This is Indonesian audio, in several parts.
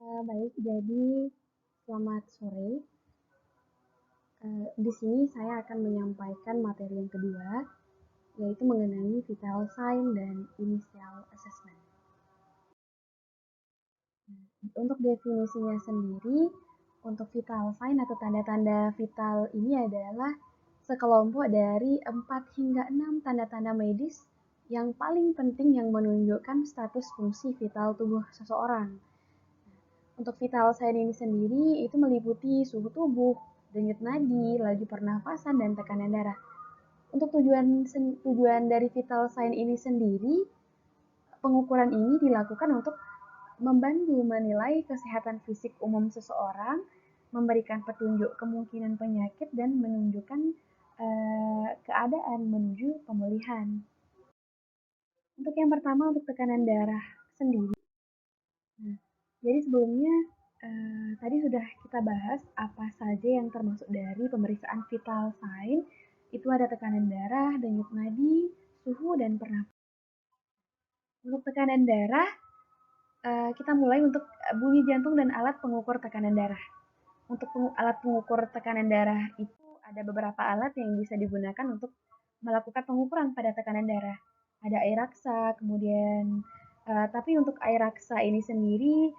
Baik, jadi selamat sore. Di sini saya akan menyampaikan materi yang kedua, yaitu mengenai vital sign dan initial assessment. Untuk definisinya sendiri, untuk vital sign atau tanda-tanda vital ini adalah sekelompok dari 4 hingga 6 tanda-tanda medis yang paling penting yang menunjukkan status fungsi vital tubuh seseorang. Untuk vital sign ini sendiri itu meliputi suhu tubuh, denyut nadi, laju pernafasan, dan tekanan darah. Untuk tujuan dari vital sign ini sendiri, pengukuran ini dilakukan untuk membantu menilai kesehatan fisik umum seseorang, memberikan petunjuk kemungkinan penyakit, dan menunjukkan keadaan menuju pemulihan. Untuk yang pertama, untuk tekanan darah sendiri. Nah, jadi sebelumnya tadi sudah kita bahas apa saja yang termasuk dari pemeriksaan vital sign. Itu ada tekanan darah, denyut nadi, suhu, dan pernapasan. Untuk tekanan darah, kita mulai untuk bunyi jantung dan alat pengukur tekanan darah. Untuk alat pengukur tekanan darah itu ada beberapa alat yang bisa digunakan untuk melakukan pengukuran pada tekanan darah. Ada air raksa, kemudian tapi untuk air raksa ini sendiri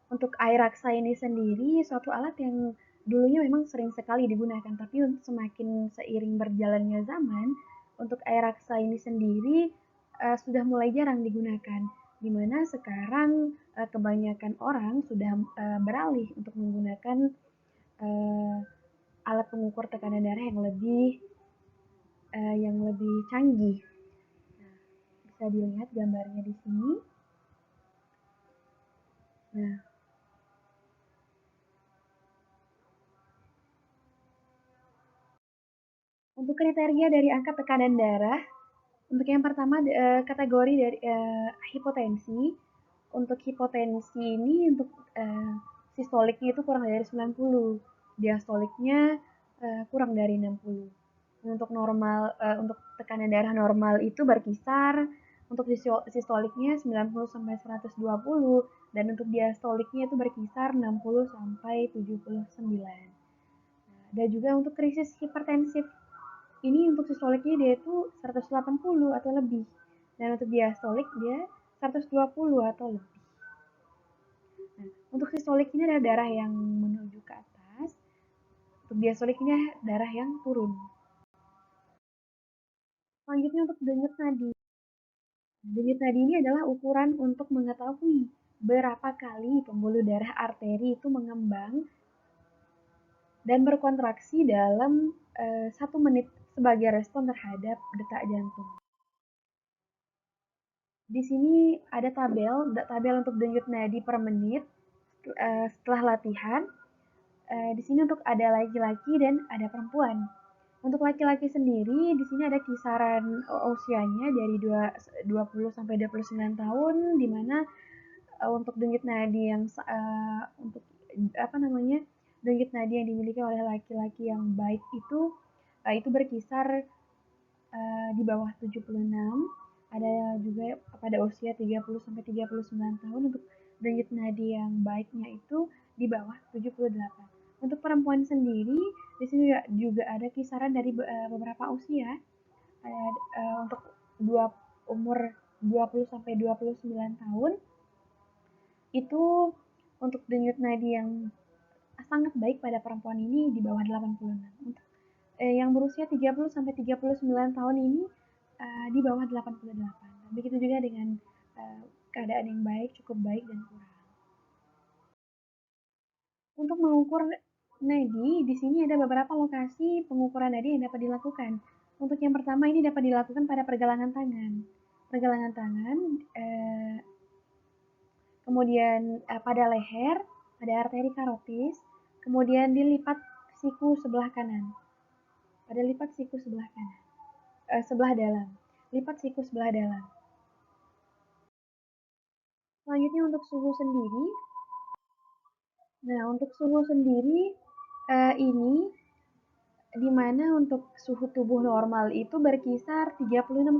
untuk air raksa ini sendiri suatu alat yang dulunya memang sering sekali digunakan, tapi semakin seiring berjalannya zaman, untuk air raksa ini sendiri sudah mulai jarang digunakan, di mana sekarang kebanyakan orang sudah beralih untuk menggunakan uh, alat pengukur tekanan darah yang lebih canggih. Nah, bisa dilihat gambarnya di sini. Nah, untuk kriteria dari angka tekanan darah, untuk yang pertama kategori dari hipotensi. Untuk hipotensi ini untuk sistoliknya itu kurang dari 90, diastoliknya kurang dari 60. Untuk normal untuk tekanan darah normal itu berkisar untuk sistoliknya 90 sampai 120 dan untuk diastoliknya itu berkisar 60 sampai 79. Nah, ada juga untuk krisis hipertensif. Ini untuk sistoliknya dia itu 180 atau lebih. Dan untuk diastolik dia 120 atau lebih. Nah, untuk sistolik ini adalah darah yang menuju ke atas. Untuk diastolik ini darah yang turun. Selanjutnya untuk denyut nadi. Denyut nadi ini adalah ukuran untuk mengetahui berapa kali pembuluh darah arteri itu mengembang dan berkontraksi dalam 1 menit sebagai respon terhadap detak jantung. Di sini ada tabel untuk denyut nadi per menit setelah latihan. Di sini untuk ada laki-laki dan ada perempuan. Untuk laki-laki sendiri, di sini ada kisaran usianya dari 20 sampai 29 tahun, di mana untuk denyut nadi yang untuk denyut nadi yang dimiliki oleh laki-laki yang baik itu berkisar di bawah 76. Ada juga pada usia 30 sampai 39 tahun untuk denyut nadi yang baiknya itu di bawah 78. Untuk perempuan sendiri, di sini juga ada kisaran dari beberapa usia. Untuk umur 20 sampai 29 tahun itu untuk denyut nadi yang sangat baik pada perempuan ini di bawah 86. Untuk yang berusia 30 sampai 39 tahun ini di bawah 88. Begitu juga dengan keadaan yang baik, cukup baik, dan kurang. Untuk mengukur nadi, di sini ada beberapa lokasi pengukuran nadi yang dapat dilakukan. Untuk yang pertama ini dapat dilakukan pada pergelangan tangan. Pergelangan tangan, kemudian pada leher, pada arteri karotis, kemudian dilipat siku sebelah kanan. Pada lipat siku sebelah kanan. Sebelah dalam. Lipat siku sebelah dalam. Selanjutnya untuk suhu sendiri. Nah, untuk suhu sendiri ini di mana untuk suhu tubuh normal itu berkisar 36,5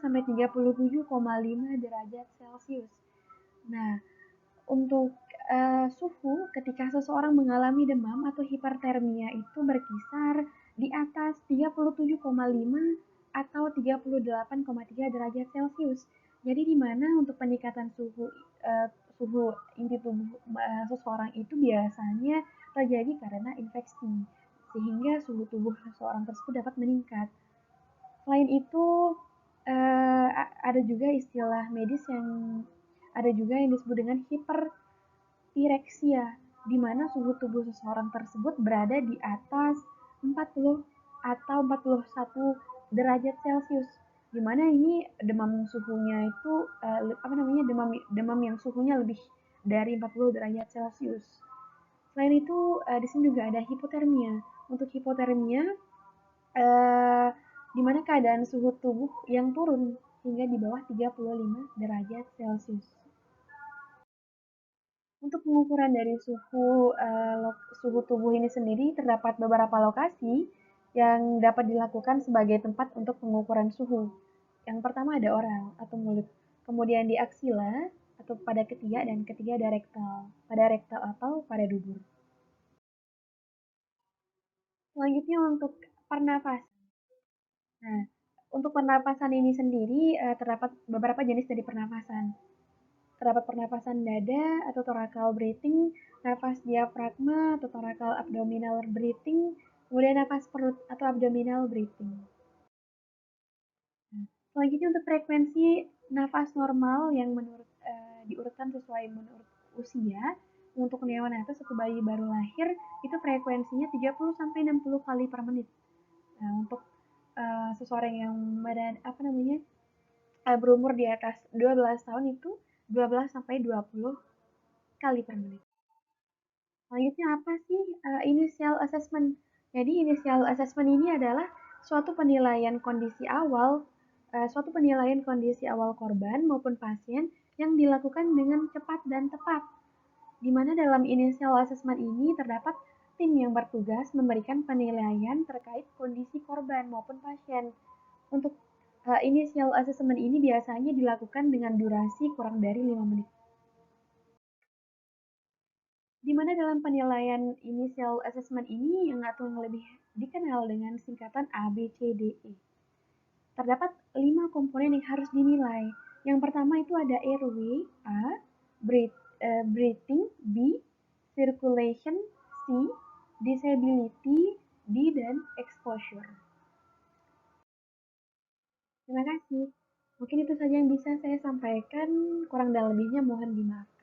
sampai 37,5 derajat Celcius. Nah, untuk suhu ketika seseorang mengalami demam atau hipertermia itu berkisar di atas 37,5 atau 38,3 derajat Celcius. Jadi di mana untuk peningkatan suhu inti tubuh seseorang itu biasanya terjadi karena infeksi, sehingga suhu tubuh seseorang tersebut dapat meningkat. Selain itu, ada juga istilah medis yang ada juga yang disebut dengan hiperpireksia, di mana suhu tubuh seseorang tersebut berada di atas 40 atau 41 derajat Celcius. Di mana ini demam suhunya itu demam yang suhunya lebih dari 40 derajat Celcius. Selain itu, di sini juga ada hipotermia. Untuk hipotermia, eh, di mana keadaan suhu tubuh yang turun hingga di bawah 35 derajat Celcius. Untuk pengukuran dari suhu tubuh ini sendiri terdapat beberapa lokasi yang dapat dilakukan sebagai tempat untuk pengukuran suhu. Yang pertama ada oral atau mulut, kemudian di aksila atau pada ketiak, dan ketiga ada pada rektal atau pada dubur. Selanjutnya untuk pernafasan. Nah, untuk pernapasan ini sendiri terdapat beberapa jenis dari pernapasan. Terdapat pernapasan dada atau thoracal breathing, nafas diafragma atau thoracal abdominal breathing, kemudian nafas perut atau abdominal breathing. Nah, selanjutnya untuk frekuensi nafas normal yang diurutkan sesuai menurut usia. Untuk neonatus atau bayi baru lahir itu frekuensinya 30 sampai 60 kali per menit. Nah, untuk seseorang yang berumur di atas 12 tahun itu 12 sampai 20 kali per menit. Selanjutnya apa sih initial assessment? Jadi initial assessment ini adalah suatu penilaian kondisi awal korban maupun pasien yang dilakukan dengan cepat dan tepat. Di mana dalam initial assessment ini terdapat tim yang bertugas memberikan penilaian terkait kondisi korban maupun pasien. Untuk initial assessment ini biasanya dilakukan dengan durasi kurang dari 5 menit. Di mana dalam penilaian initial assessment ini yang atau yang lebih dikenal dengan singkatan ABCDE. Terdapat 5 komponen yang harus dinilai. Yang pertama itu ada airway, A, breathing, B, circulation, C, disability, D, dan exposure. Terima kasih. Mungkin itu saja yang bisa saya sampaikan, kurang dan lebihnya mohon dimaafkan.